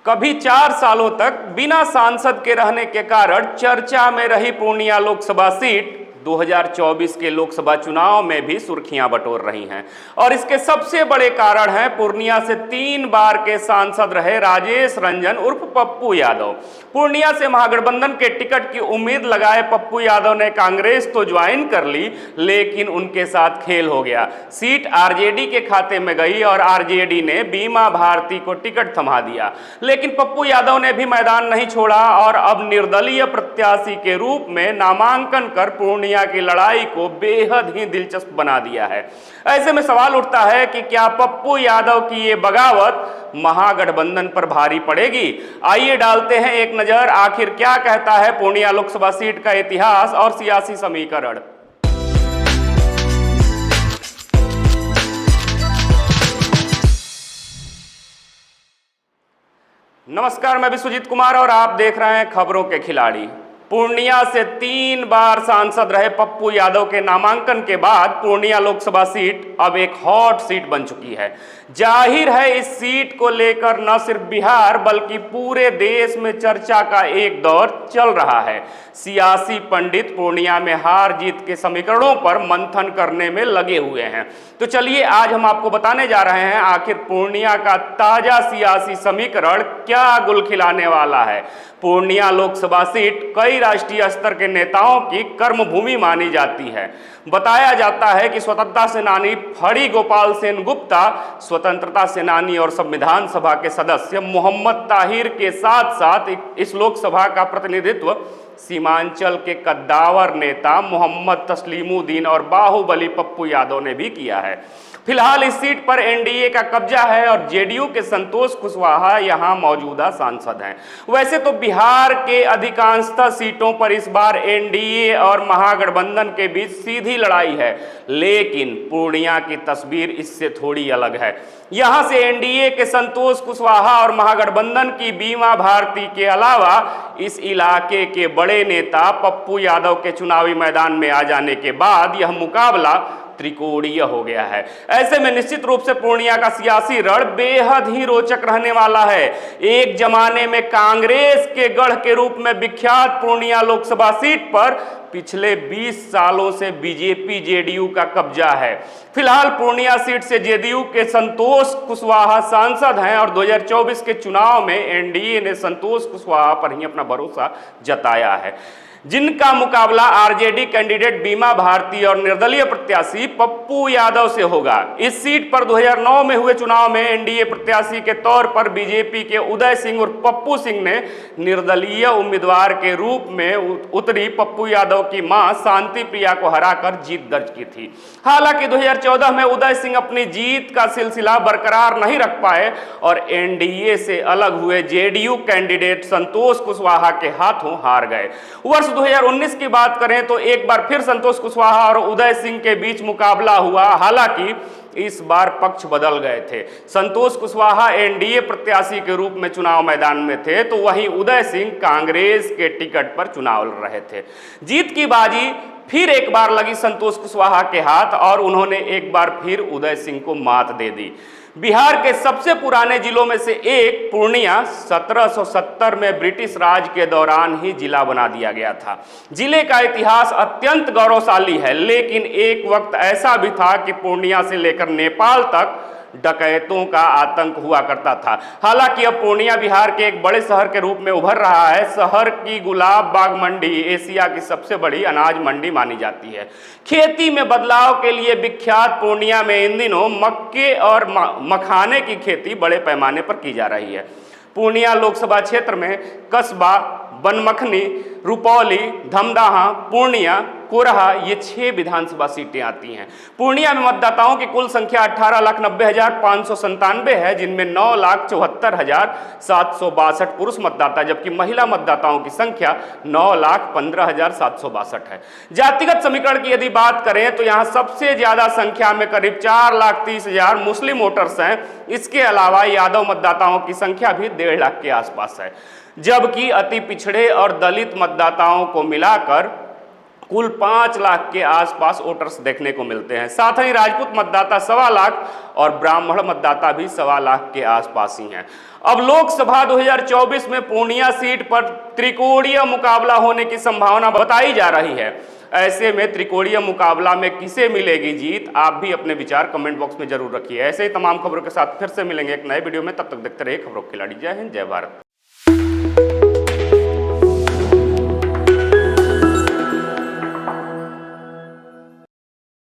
कभी 4 सालों तक बिना सांसद के रहने के कारण चर्चा में रही पूर्णिया लोकसभा सीट 2024 के लोकसभा चुनाव में भी सुर्खियां बटोर रही हैं। और इसके सबसे बड़े कारण हैं पूर्णिया से 3 बार के सांसद रहे राजेश रंजन उर्फ पप्पू यादव। पूर्णिया से महागठबंधन के टिकट की उम्मीद लगाए पप्पू यादव ने कांग्रेस तो ज्वाइन कर ली, लेकिन उनके साथ खेल हो गया। सीट आरजेडी के खाते में गई और आरजेडी ने बीमा भारती को टिकट थमा दिया। लेकिन पप्पू यादव ने भी मैदान नहीं छोड़ा और अब निर्दलीय प्रत्याशी के रूप में नामांकन कर पूर्णिया की लड़ाई को बेहद ही दिलचस्प बना दिया है। ऐसे में सवाल उठता है कि क्या पप्पू यादव की ये बगावत महागठबंधन पर भारी पड़ेगी? आइए डालते हैं एक नजर, आखिर क्या कहता है पूर्णिया लोकसभा सीट का इतिहास और सियासी समीकरण। नमस्कार, मैं विश्वजीत कुमार और आप देख रहे हैं खबरों के खिलाड़ी। पूर्णिया से 3 बार सांसद रहे पप्पू यादव के नामांकन के बाद पूर्णिया लोकसभा सीट अब एक हॉट सीट बन चुकी है। जाहिर है इस सीट को लेकर न सिर्फ बिहार बल्कि पूरे देश में चर्चा का एक दौर चल रहा है। सियासी पंडित पूर्णिया में हार जीत के समीकरणों पर मंथन करने में लगे हुए हैं। तो चलिए आज हम आपको बताने जा रहे हैं आखिर पूर्णिया का ताजा सियासी समीकरण क्या गुल खिलाने वाला है। पूर्णिया लोकसभा सीट कई राष्ट्रीय स्तर के नेताओं की कर्मभूमि मानी जाती है। बताया जाता है कि स्वतंत्रता सेनानी फड़ी गोपाल सेन गुप्ता, स्वतंत्रता सेनानी और संविधान सभा के सदस्य मोहम्मद ताहिर के साथ साथ इस लोकसभा का प्रतिनिधित्व सीमांचल के कद्दावर नेता मोहम्मद तस्लीमुद्दीन और बाहुबली पप्पू यादव ने भी किया है। फिलहाल इस सीट पर एनडीए का कब्जा है और जेडीयू के संतोष कुशवाहा यहां मौजूदा सांसद हैं। वैसे तो बिहार के अधिकांशतः सीटों पर इस बार एनडीए और महागठबंधन के बीच सीधी लड़ाई है, लेकिन पूर्णिया की तस्वीर इससे थोड़ी अलग है। यहां से एनडीए के संतोष कुशवाहा और महागठबंधन की बीमा भारती के अलावा इस इलाके के बड़े नेता पप्पू यादव के चुनावी मैदान में आ जाने के बाद यह मुकाबला त्रिकोणीय हो गया है। ऐसे में निश्चित रूप से पूर्णिया का सियासी रण बेहद ही रोचक रहने वाला है। एक जमाने में कांग्रेस के गढ़ के रूप में विख्यात पूर्णिया लोकसभा सीट पर पिछले 20 सालों से बीजेपी जेडीयू का कब्जा है। फिलहाल पूर्णिया सीट से जेडीयू के संतोष कुशवाहा सांसद हैं और 2024 के चुनाव में एनडीए ने संतोष कुशवाहा पर ही अपना भरोसा जताया है, जिनका मुकाबला आरजेडी कैंडिडेट बीमा भारती और निर्दलीय प्रत्याशी पप्पू यादव से होगा। इस सीट पर 2009 में हुए चुनाव में एनडीए प्रत्याशी के तौर पर बीजेपी के उदय सिंह और पप्पू सिंह ने निर्दलीय उम्मीदवार के रूप में उतरी पप्पू यादव की मां शांति प्रिया को हराकर जीत दर्ज की थी। हालांकि 2014 में उदय सिंह अपनी जीत का सिलसिला बरकरार नहीं रख पाए और एनडीए से अलग हुए जेडीयू कैंडिडेट संतोष कुशवाहा के हाथों हार गए। वर्ष 2019 की बात करें तो एक बार फिर संतोष कुशवाहा और उदय सिंह के बीच मुकाबला हुआ। हालांकि इस बार पक्ष बदल गए थे। संतोष कुशवाहा एनडीए प्रत्याशी के रूप में चुनाव मैदान में थे, तो वहीं उदय सिंह कांग्रेस के टिकट पर चुनाव लड़ रहे थे। जीत की बाजी फिर एक बार लगी संतोष कुशवाहा के हाथ और उन्होंने एक बार फिर उदय सिंह को मात दे दी। बिहार के सबसे पुराने जिलों में से एक पूर्णिया 1770 में ब्रिटिश राज के दौरान ही जिला बना दिया गया था। जिले का इतिहास अत्यंत गौरवशाली है, लेकिन एक वक्त ऐसा भी था कि पूर्णिया से लेकर नेपाल तक डकैतों का आतंक हुआ करता था। हालांकि अब पूर्णिया बिहार के एक बड़े शहर के रूप में उभर रहा है। शहर की गुलाब बाग मंडी एशिया की सबसे बड़ी अनाज मंडी मानी जाती है। खेती में बदलाव के लिए विख्यात पूर्णिया में इन दिनों मक्के और मखाने की खेती बड़े पैमाने पर की जा रही है। पूर्णिया लोकसभा क्षेत्र में कस्बा, बनमखनी, रुपौली, धमदाहा, पूर्णिया, कोरहा ये 6 विधानसभा सीटें आती हैं। पूर्णिया में मतदाताओं की कुल संख्या 18,90,597 है, जिनमें 9,74,762 पुरुष मतदाता जबकि महिला मतदाताओं की संख्या 9,15,762 है। जातिगत समीकरण की यदि बात करें तो यहाँ सबसे ज्यादा संख्या में करीब 4,30,000 मुस्लिम वोटर्स हैं। इसके अलावा यादव मतदाताओं की संख्या भी 1.5 लाख के आसपास है, जबकि अति पिछड़े और दलित मतदाताओं को मिलाकर कुल 5 लाख के आसपास वोटर्स देखने को मिलते हैं। साथ ही राजपूत मतदाता 1.25 लाख और ब्राह्मण मतदाता भी 1.25 लाख के आसपास ही हैं। अब लोकसभा 2024 में पूर्णिया सीट पर त्रिकोणीय मुकाबला होने की संभावना बताई जा रही है। ऐसे में त्रिकोणीय मुकाबला में किसे मिलेगी जीत, आप भी अपने विचार कमेंट बॉक्स में जरूर रखिए। ऐसे ही तमाम खबरों के साथ फिर से मिलेंगे एक नए वीडियो में, तब तक देखते रहिए खबरों के खिलाड़ी। जय हिंद, जय भारत।